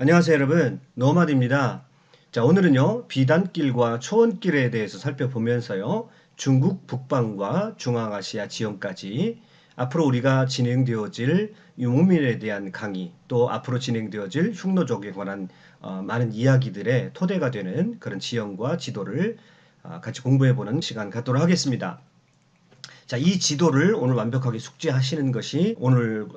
안녕하세요 여러분, 노마드입니다. 자, 오늘은요 비단길과 초원길에 대해서 살펴보면서요 중국 북방과 중앙아시아 지형까지 앞으로 우리가 진행되어질 유목민에 대한 강의, 또 앞으로 진행되어질 흉노족에 관한 많은 이야기들의 토대가 되는 그런 지형과 지도를 같이 공부해보는 시간 갖도록 하겠습니다. 자, 이 지도를 오늘 완벽하게 숙지하시는 것이 오늘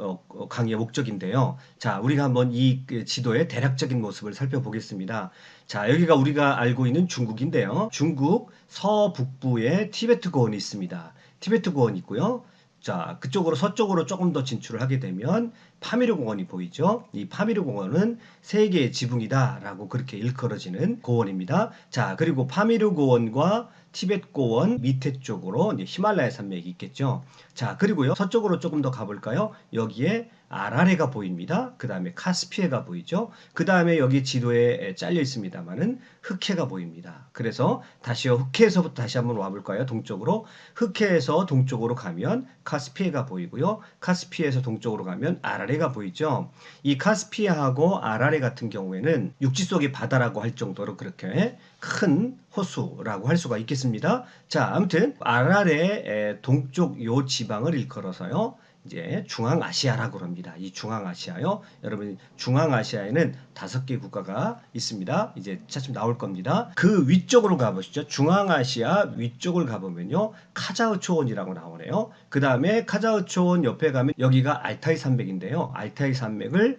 강의의 목적인데요. 자, 우리가 한번 이 지도의 대략적인 모습을 살펴보겠습니다. 자, 여기가 우리가 알고 있는 중국인데요. 중국 서북부에 티베트 고원이 있습니다. 티베트 고원이 있고요. 자, 그쪽으로 서쪽으로 조금 더 진출을 하게 되면 파미르 공원이 보이죠. 이 파미르 공원은 세계의 지붕이다라고 그렇게 일컬어지는 고원입니다. 자, 그리고 파미르 고원과 티베트 고원 밑에 쪽으로 이제 히말라야 산맥이 있겠죠. 자, 그리고요 서쪽으로 조금 더 가볼까요? 여기에 아라레가 보입니다. 그 다음에 카스피해가 보이죠. 그 다음에 여기 지도에 잘려 있습니다만은 흑해가 보입니다. 그래서 다시요 흑해에서부터 다시 한번 와볼까요? 동쪽으로. 흑해에서 동쪽으로 가면 카스피해가 보이고요. 카스피해에서 동쪽으로 가면 아라레가 보이죠. 이 카스피해하고 아라레 같은 경우에는 육지 속의 바다라고 할 정도로 그렇게 큰 호수라고 할 수가 있겠습니다. 자, 아무튼 아라레 동쪽 요 지방을 일컬어서요 이제 중앙아시아라고 합니다. 이 중앙아시아요. 여러분 중앙아시아에는 5개 국가가 있습니다. 이제 차츰 나올 겁니다. 그 위쪽으로 가보시죠. 중앙아시아 위쪽을 가보면요. 카자흐 초원이라고 나오네요. 그 다음에 카자흐 초원 옆에 가면 여기가 알타이 산맥인데요. 알타이 산맥을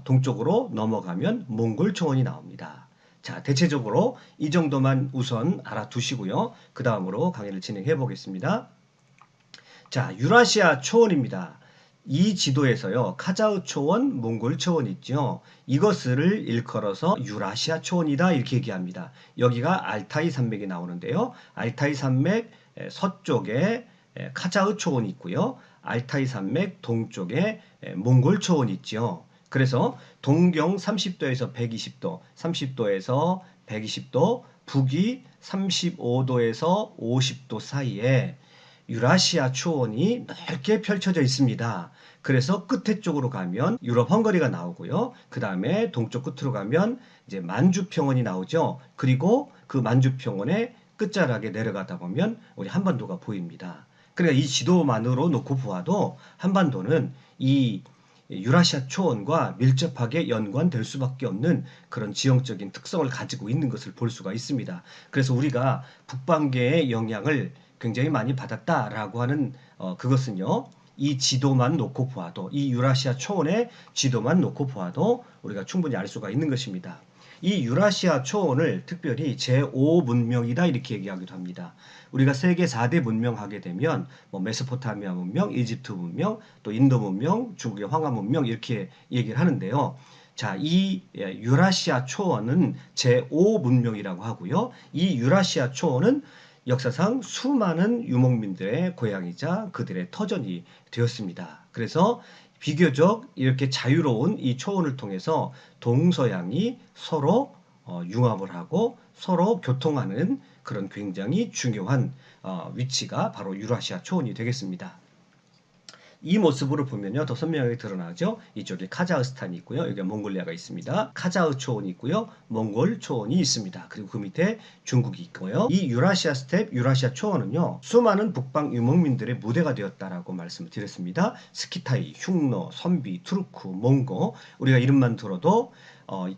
동쪽으로 넘어가면 몽골 초원이 나옵니다. 자, 대체적으로 이 정도만 우선 알아두시고요. 그 다음으로 강의를 진행해 보겠습니다. 자, 유라시아 초원입니다. 이 지도에서요, 카자흐 초원, 몽골 초원 있죠. 이것을 일컬어서 유라시아 초원이다 이렇게 얘기합니다. 여기가 알타이 산맥이 나오는데요. 알타이 산맥 서쪽에 카자흐 초원이 있고요. 알타이 산맥 동쪽에 몽골 초원이 있죠. 그래서 동경 30도에서 120도, 30도에서 120도, 북위 35도에서 50도 사이에 유라시아 초원이 넓게 펼쳐져 있습니다. 그래서 끝에 쪽으로 가면 유럽 헝가리가 나오고요. 그 다음에 동쪽 끝으로 가면 이제 만주평원이 나오죠. 그리고 그 만주평원의 끝자락에 내려가다 보면 우리 한반도가 보입니다. 그러니까 이 지도만으로 놓고 보아도 한반도는 이 유라시아 초원과 밀접하게 연관될 수밖에 없는 그런 지형적인 특성을 가지고 있는 것을 볼 수가 있습니다. 그래서 우리가 북방계의 영향을 굉장히 많이 받았다라고 하는 그것은요. 이 지도만 놓고 보아도 이 유라시아 초원의 지도만 놓고 보아도 우리가 충분히 알 수가 있는 것입니다. 이 유라시아 초원을 특별히 제5문명이다 이렇게 얘기하기도 합니다. 우리가 세계 4대 문명 하게 되면 뭐 메소포타미아 문명, 이집트 문명, 또 인도 문명, 중국의 황하 문명 이렇게 얘기를 하는데요. 자, 이 유라시아 초원은 제5문명이라고 하고요. 이 유라시아 초원은 역사상 수많은 유목민들의 고향이자 그들의 터전이 되었습니다. 그래서 비교적 이렇게 자유로운 이 초원을 통해서 동서양이 서로 융합을 하고 서로 교통하는 그런 굉장히 중요한 위치가 바로 유라시아 초원이 되겠습니다. 이 모습으로 보면요 더 선명하게 드러나죠. 이쪽에 카자흐스탄이 있고요. 여기 몽골리아가 있습니다. 카자흐 초원이 있고요. 몽골 초원이 있습니다. 그리고 그 밑에 중국이 있고요. 이 유라시아 스텝, 유라시아 초원은요. 수많은 북방 유목민들의 무대가 되었다라고 말씀을 드렸습니다. 스키타이, 흉노, 선비, 투르크, 몽고 우리가 이름만 들어도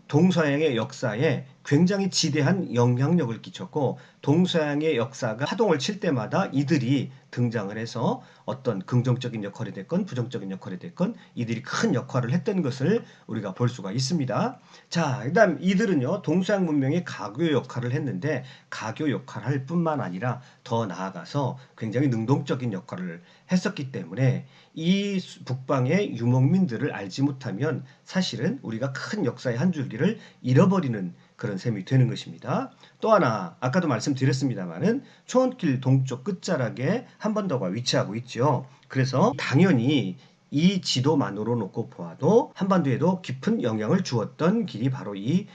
동서양의 역사에 굉장히 지대한 영향력을 끼쳤고 동서양의 역사가 파동을 칠 때마다 이들이 등장을 해서 어떤 긍정적인 역할이 됐건 부정적인 역할이 됐건 이들이 큰 역할을 했던 것을 우리가 볼 수가 있습니다. 자, 그다음 이들은요 동서양 문명의 가교 역할을 했는데 가교 역할을 할 뿐만 아니라 더 나아가서 굉장히 능동적인 역할을 했었기 때문에 이 북방의 유목민들을 알지 못하면 사실은 우리가 큰 역사의 한 줄기를 잃어버리는 그런 셈이 되는 것입니다. 또 하나 아까도 말씀드렸습니다마는 초원길 동쪽 끝자락에 한반도가 위치하고 있죠. 그래서 당연히 이 지도만으로 놓고 보아도 한반도에도 깊은 영향을 주었던 길이 바로 이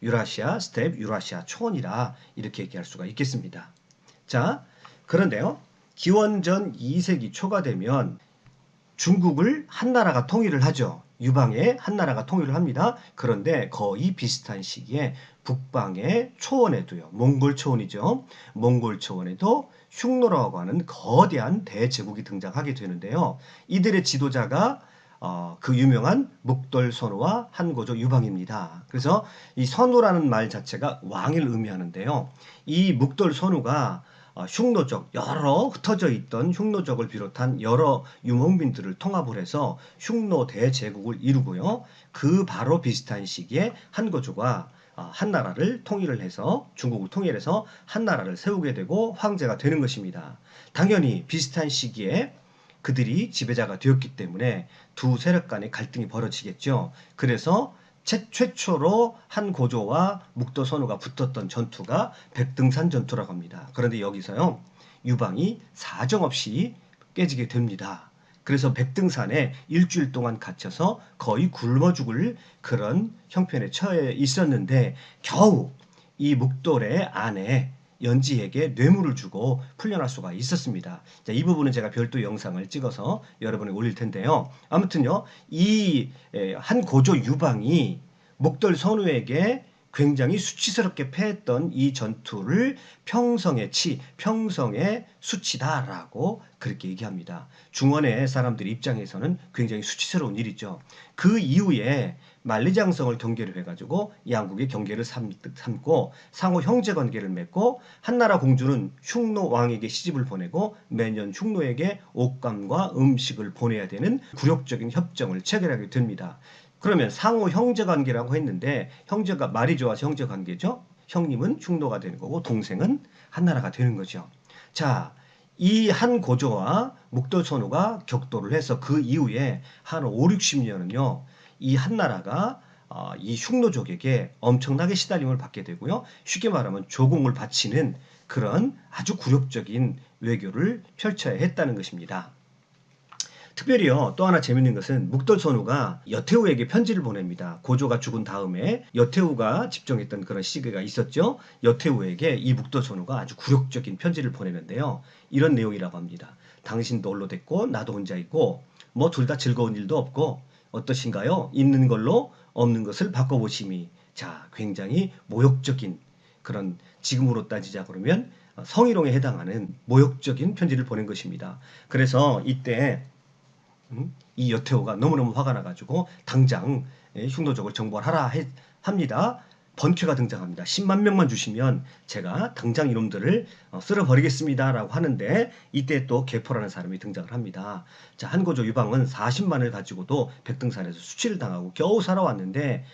유라시아 스텝, 유라시아 초원이라 이렇게 얘기할 수가 있겠습니다. 자, 그런데요. 기원전 2세기 초가 되면 중국을 한 나라가 통일을 하죠. 유방에 한나라가 통일을 합니다. 그런데 거의 비슷한 시기에 북방의 초원에도요. 몽골 초원이죠. 몽골 초원에도 흉노라고 하는 거대한 대제국이 등장하게 되는데요. 이들의 지도자가 그 유명한 묵돌선우와 한고조 유방입니다. 그래서 이 선우라는 말 자체가 왕을 의미하는데요. 이 묵돌선우가 흉노족, 여러 흩어져 있던 흉노족을 비롯한 여러 유목민들을 통합을 해서 흉노 대제국을 이루고요. 그 바로 비슷한 시기에 한고조가 한나라를 통일을 해서 중국을 통일해서 한나라를 세우게 되고 황제가 되는 것입니다. 당연히 비슷한 시기에 그들이 지배자가 되었기 때문에 두 세력 간의 갈등이 벌어지겠죠. 그래서 최초로 한고조와 묵도선우가 붙었던 전투가 백등산 전투라고 합니다. 그런데 여기서요. 유방이 사정없이 깨지게 됩니다. 그래서 백등산에 일주일 동안 갇혀서 거의 굶어 죽을 그런 형편에 처해 있었는데 겨우 이 묵돌의 아내 연지에게 뇌물을 주고 풀려날 수가 있었습니다. 자, 이 부분은 제가 별도 영상을 찍어서 여러분에 올릴 텐데요. 아무튼요, 이 한 고조 유방이 묵돌 선우에게 굉장히 수치스럽게 패했던 이 전투를 평성의 치, 평성의 수치다라고 그렇게 얘기합니다. 중원의 사람들 입장에서는 굉장히 수치스러운 일이죠. 그 이후에 만리장성을 경계를 해가지고 양국의 경계를 삼고 상호 형제 관계를 맺고 한나라 공주는 흉노 왕에게 시집을 보내고 매년 흉노에게 옷감과 음식을 보내야 되는 굴욕적인 협정을 체결하게 됩니다. 그러면 상호 형제 관계라고 했는데 형제가 말이 좋아서 형제 관계죠. 형님은 흉노가 되는 거고 동생은 한나라가 되는 거죠. 자, 이 한 고조와 묵돌선우가 격돌을 해서 그 이후에 한 5, 60년은요. 이 한나라가 이 흉노족에게 엄청나게 시달림을 받게 되고요. 쉽게 말하면 조공을 바치는 그런 아주 굴욕적인 외교를 펼쳐야 했다는 것입니다. 특별히요, 또 하나 재밌는 것은 묵돌선우가 여태우에게 편지를 보냅니다. 고조가 죽은 다음에 여태우가 집정했던 그런 시기가 있었죠. 여태우에게 이 묵돌선우가 아주 굴욕적인 편지를 보내는데요. 이런 내용이라고 합니다. 당신도 홀로 됐고 나도 혼자 있고 뭐 둘 다 즐거운 일도 없고 어떠신가요? 있는 걸로 없는 것을 바꿔보심이. 자, 굉장히 모욕적인 그런, 지금으로 따지자 그러면 성희롱에 해당하는 모욕적인 편지를 보낸 것입니다. 그래서 이때 이 여태우가 너무너무 화가 나가지고 당장 흉노족을 정벌하라 합니다. 번쾌가 등장합니다. 10만 명만 주시면 제가 당장 이놈들을 쓸어버리겠습니다 라고 하는데 이때 또 계포라는 사람이 등장을 합니다. 자, 한고조 유방은 40만을 가지고도 백등산에서 수치를 당하고 겨우 살아왔는데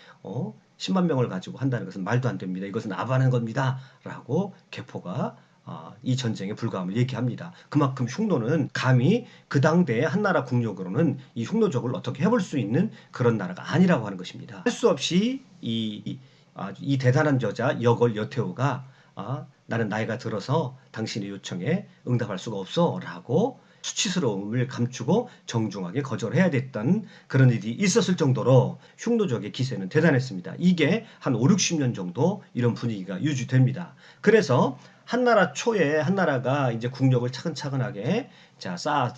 10만 명을 가지고 한다는 것은 말도 안 됩니다. 이것은 아부하는 겁니다 라고 계포가 이 전쟁의 불가함을 얘기합니다. 그만큼 흉노는 감히 그 당대의 한나라 국력으로는 이 흉노족을 어떻게 해볼 수 있는 그런 나라가 아니라고 하는 것입니다. 할 수 없이 이 대단한 저자 여걸 여태우가 나는 나이가 들어서 당신의 요청에 응답할 수가 없어 라고 수치스러움을 감추고 정중하게 거절해야 됐던 그런 일이 있었을 정도로 흉노족의 기세는 대단했습니다. 이게 한 5, 60년 정도 이런 분위기가 유지됩니다. 그래서 한나라 초에 한나라가 이제 국력을 차근차근하게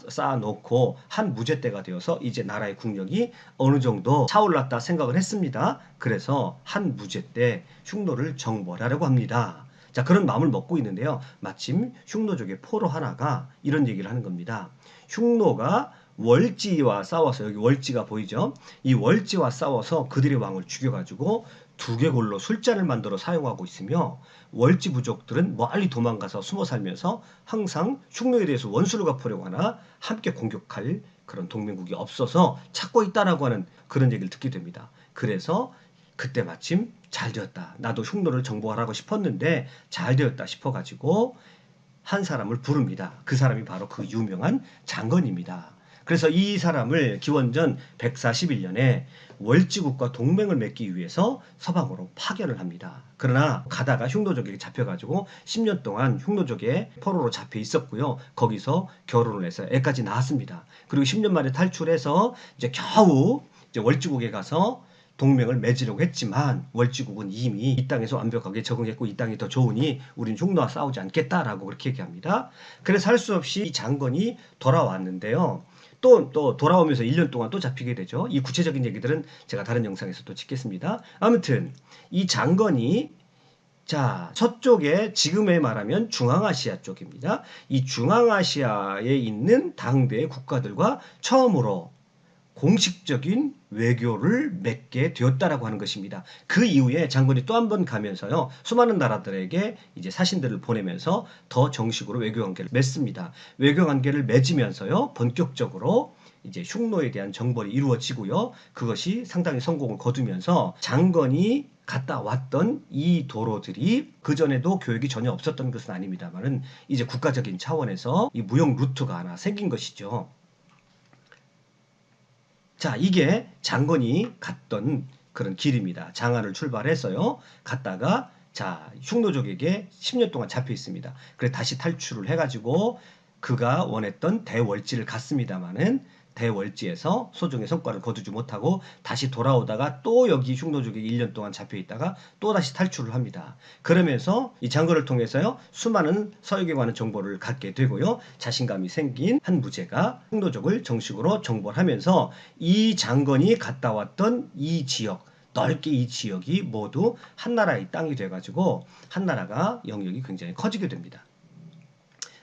쌓아놓고 한 무제 때가 되어서 이제 나라의 국력이 어느 정도 차올랐다 생각을 했습니다. 그래서 한 무제 때 흉노를 정벌하려고 합니다. 자, 그런 마음을 먹고 있는데요. 마침 흉노족의 포로 하나가 이런 얘기를 하는 겁니다. 흉노가 월지와 싸워서, 여기 월지가 보이죠? 이 월지와 싸워서 그들의 왕을 죽여가지고 두개골로 술잔을 만들어 사용하고 있으며 월지 부족들은 멀리 도망가서 숨어 살면서 항상 흉노에 대해서 원수를 갚으려고 하나 함께 공격할 그런 동맹국이 없어서 찾고 있다라고 하는 그런 얘기를 듣게 됩니다. 그래서 그때 마침 잘 되었다. 나도 흉노를 정복하라고 싶었는데 잘 되었다 싶어가지고 한 사람을 부릅니다. 그 사람이 바로 그 유명한 장건입니다. 그래서 이 사람을 기원전 141년에 월지국과 동맹을 맺기 위해서 서방으로 파견을 합니다. 그러나 가다가 흉노족에게 잡혀가지고 10년 동안 흉노족의 포로로 잡혀 있었고요. 거기서 결혼을 해서 애까지 낳았습니다. 그리고 10년 만에 탈출해서 이제 겨우 이제 월지국에 가서 동맹을 맺으려고 했지만 월지국은 이미 이 땅에서 완벽하게 적응했고 이 땅이 더 좋으니 우린 흉노와 싸우지 않겠다라고 그렇게 얘기합니다. 그래서 할 수 없이 이 장건이 돌아왔는데요. 또 돌아오면서 1년 동안 또 잡히게 되죠. 이 구체적인 얘기들은 제가 다른 영상에서 또 찍겠습니다. 아무튼 이 장건이 자, 서쪽에 지금에 말하면 중앙아시아 쪽입니다. 이 중앙아시아에 있는 당대의 국가들과 처음으로 공식적인 외교를 맺게 되었다라고 하는 것입니다. 그 이후에 장군이 또 한 번 가면서요, 수많은 나라들에게 이제 사신들을 보내면서 더 정식으로 외교 관계를 맺습니다. 외교 관계를 맺으면서요, 본격적으로 이제 흉노에 대한 정벌이 이루어지고요, 그것이 상당히 성공을 거두면서 장건이 갔다 왔던 이 도로들이 그전에도 교육이 전혀 없었던 것은 아닙니다만은 이제 국가적인 차원에서 이 무역 루트가 하나 생긴 것이죠. 자, 이게 장건이 갔던 그런 길입니다. 장안을 출발해서요, 갔다가 자, 흉노족에게 10년 동안 잡혀 있습니다. 그래 다시 탈출을 해가지고 그가 원했던 대월지를 갔습니다마는 대월지에서 소정의 성과를 거두지 못하고 다시 돌아오다가 또 여기 흉노족에게 1년 동안 잡혀 있다가 또 다시 탈출을 합니다. 그러면서 이 장건을 통해서요, 수많은 서역에 관한 정보를 갖게 되고요, 자신감이 생긴 한 무제가 흉노족을 정식으로 정벌하면서 이 장건이 갔다 왔던 이 지역, 넓게 이 지역이 모두 한나라의 땅이 돼가지고 한나라가 영역이 굉장히 커지게 됩니다.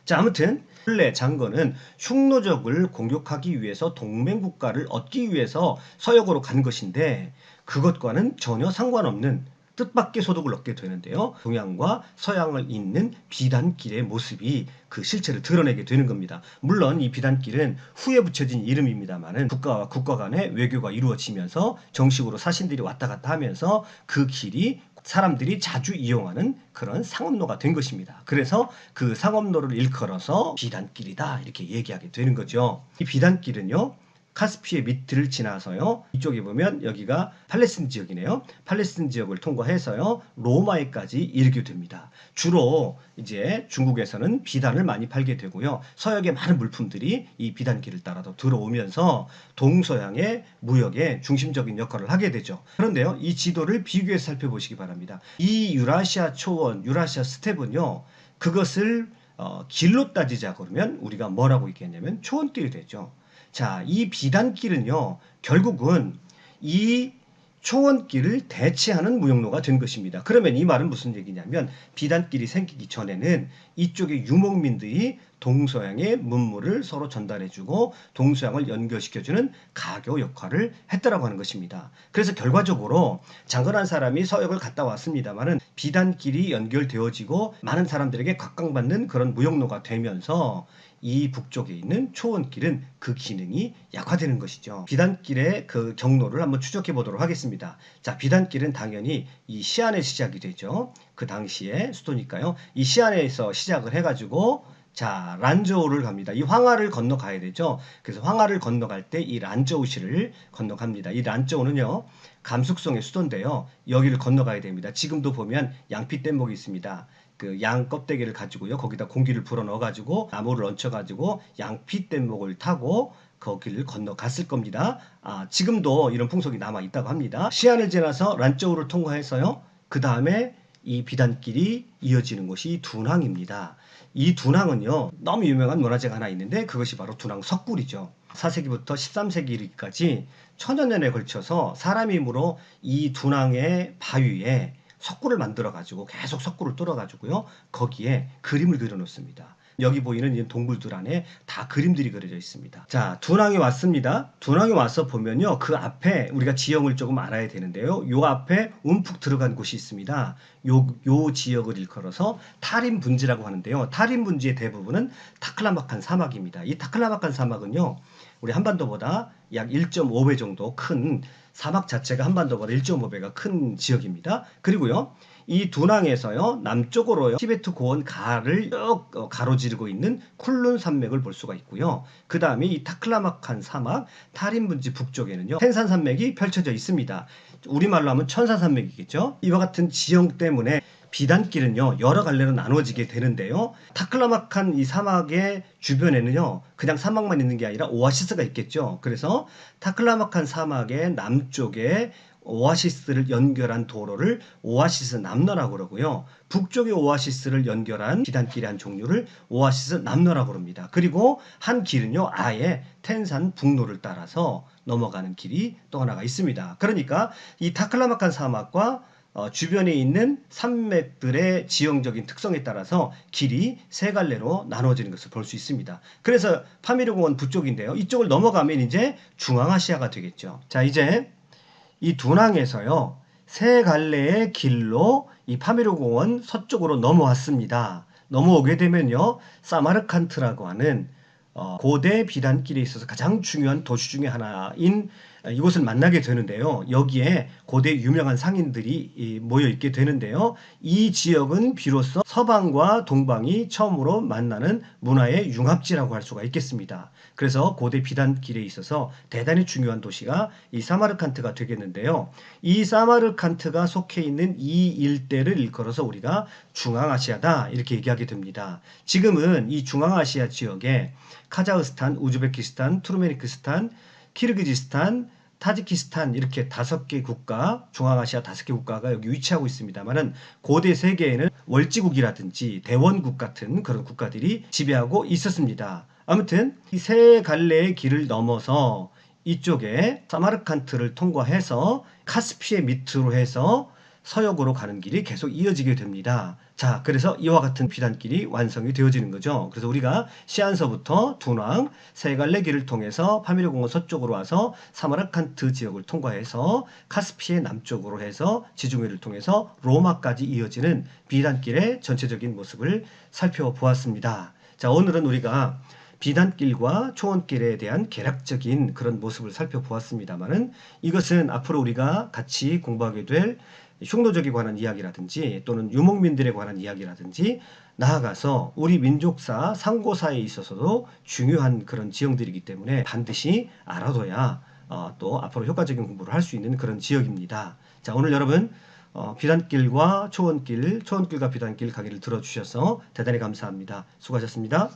자, 아무튼 원래 장건은 흉노족을 공격하기 위해서 동맹국가를 얻기 위해서 서역으로 간 것인데 그것과는 전혀 상관없는 뜻밖의 소득을 얻게 되는데요. 동양과 서양을 잇는 비단길의 모습이 그 실체를 드러내게 되는 겁니다. 물론 이 비단길은 후에 붙여진 이름입니다만은 국가와 국가 간의 외교가 이루어지면서 정식으로 사신들이 왔다 갔다 하면서 그 길이 사람들이 자주 이용하는 그런 상업로가 된 것입니다. 그래서 그 상업로를 일컬어서 비단길이다 이렇게 얘기하게 되는 거죠. 이 비단길은요, 카스피의 밑을 지나서요, 이쪽에 보면 여기가 팔레스틴 지역이네요. 팔레스틴 지역을 통과해서요, 로마에까지 이르게 됩니다. 주로 이제 중국에서는 비단을 많이 팔게 되고요, 서역의 많은 물품들이 이 비단길을 따라서 들어오면서 동서양의 무역의 중심적인 역할을 하게 되죠. 그런데요, 이 지도를 비교해서 살펴보시기 바랍니다. 이 유라시아 초원, 유라시아 스텝은요, 그것을 길로 따지자 그러면 우리가 뭐라고 얘기했냐면 초원길이 되죠. 자, 이 비단길은요, 결국은 이 초원길을 대체하는 무역로가 된 것입니다. 그러면 이 말은 무슨 얘기냐면 비단길이 생기기 전에는 이쪽의 유목민들이 동서양의 문물을 서로 전달해주고 동서양을 연결시켜주는 가교 역할을 했다라고 하는 것입니다. 그래서 결과적으로 장건한 사람이 서역을 갔다 왔습니다만은 비단길이 연결되어지고 많은 사람들에게 각광받는 그런 무역로가 되면서 이 북쪽에 있는 초원길은 그 기능이 약화되는 것이죠. 비단길의 그 경로를 한번 추적해 보도록 하겠습니다. 자, 비단길은 당연히 이 시안에 시작이 되죠. 그 당시에 수도니까요. 이 시안에서 시작을 해가지고 자, 란저우를 갑니다. 이 황하를 건너가야 되죠. 그래서 황하를 건너갈 때 이 란저우시를 건너갑니다. 이 란저우는요, 감숙성의 수도인데요, 여기를 건너가야 됩니다. 지금도 보면 양피 뗏목이 있습니다. 그 양 껍데기를 가지고요, 거기다 공기를 불어 넣어 가지고 나무를 얹혀 가지고 양피 뗏목을 타고 거기를 건너갔을 겁니다. 지금도 이런 풍속이 남아 있다고 합니다. 시안을 지나서 란저우를 통과해서요, 그 다음에 이 비단길이 이어지는 곳이 둔항입니다. 이 둔항은요, 너무 유명한 문화재가 하나 있는데 그것이 바로 둔항 석굴이죠. 4세기부터 13세기까지 천여 년에 걸쳐서 사람의 힘으로 이 둔항의 바위에 석굴을 만들어 가지고 계속 석굴을 뚫어 가지고요, 거기에 그림을 그려 놓습니다. 여기 보이는 이 동굴들 안에 다 그림들이 그려져 있습니다. 자, 둔항에 왔습니다. 둔항에 와서 보면요, 그 앞에 우리가 지형을 조금 알아야 되는데요, 요 앞에 움푹 들어간 곳이 있습니다. 요 지역을 일컬어서 타림 분지라고 하는데요, 타림 분지의 대부분은 타클라마칸 사막입니다. 이 타클라마칸 사막은요, 우리 한반도보다 약 1.5배 정도 큰, 사막 자체가 한반도보다 1.5배가 큰 지역입니다. 그리고요, 이 둔항에서요, 남쪽으로요, 티베트 고원 가를 쭉 가로지르고 있는 쿨룬 산맥을 볼 수가 있고요. 그 다음에 이 타클라마칸 사막, 타림 분지 북쪽에는요, 텐산 산맥이 펼쳐져 있습니다. 우리말로 하면 천산 산맥이겠죠. 이와 같은 지형 때문에 비단길은요, 여러 갈래로 나눠지게 되는데요, 타클라마칸 이 사막의 주변에는요, 그냥 사막만 있는 게 아니라 오아시스가 있겠죠. 그래서 타클라마칸 사막의 남쪽에 오아시스를 연결한 도로를 오아시스 남로라고 그러고요. 북쪽의 오아시스를 연결한 비단길의 한 종류를 오아시스 남로라고 그럽니다. 그리고 한 길은요, 아예 텐산 북로를 따라서 넘어가는 길이 또 하나가 있습니다. 그러니까 이 타클라마칸 사막과 주변에 있는 산맥들의 지형적인 특성에 따라서 길이 세 갈래로 나눠지는 것을 볼 수 있습니다. 그래서 파미르 공원 북쪽인데요. 이쪽을 넘어가면 이제 중앙아시아가 되겠죠. 자, 이제 이 둔항에서요, 세 갈래의 길로 이 파미르 공원 서쪽으로 넘어왔습니다. 넘어오게 되면요, 사마르칸트라고 하는 고대 비단길에 있어서 가장 중요한 도시 중에 하나인 이곳을 만나게 되는데요. 여기에 고대 유명한 상인들이 모여 있게 되는데요. 이 지역은 비로소 서방과 동방이 처음으로 만나는 문화의 융합지라고 할 수가 있겠습니다. 그래서 고대 비단길에 있어서 대단히 중요한 도시가 이 사마르칸트가 되겠는데요. 이 사마르칸트가 속해 있는 이 일대를 일컬어서 우리가 중앙아시아다 이렇게 얘기하게 됩니다. 지금은 이 중앙아시아 지역에 카자흐스탄, 우즈베키스탄, 투르메니크스탄, 키르기즈스탄, 타지키스탄 이렇게 5개 국가, 중앙아시아 5개 국가가 여기 위치하고 있습니다만은 고대 세계에는 월지국이라든지 대원국 같은 그런 국가들이 지배하고 있었습니다. 아무튼 이 세 갈래의 길을 넘어서 이쪽에 사마르칸트를 통과해서 카스피해 밑으로 해서 서역으로 가는 길이 계속 이어지게 됩니다. 자, 그래서 이와 같은 비단길이 완성이 되어지는 거죠. 그래서 우리가 시안서부터 둔왕, 세 갈래 길을 통해서 파미르 공원 서쪽으로 와서 사마르칸트 지역을 통과해서 카스피해 남쪽으로 해서 지중해를 통해서 로마까지 이어지는 비단길의 전체적인 모습을 살펴보았습니다. 자, 오늘은 우리가 비단길과 초원길에 대한 개략적인 그런 모습을 살펴보았습니다만은 이것은 앞으로 우리가 같이 공부하게 될 흉노족에 관한 이야기라든지 또는 유목민들에 관한 이야기라든지 나아가서 우리 민족사, 상고사에 있어서도 중요한 그런 지형들이기 때문에 반드시 알아둬야 또 앞으로 효과적인 공부를 할 수 있는 그런 지역입니다. 자, 오늘 여러분 비단길과 초원길, 초원길과 비단길 강의를 들어주셔서 대단히 감사합니다. 수고하셨습니다.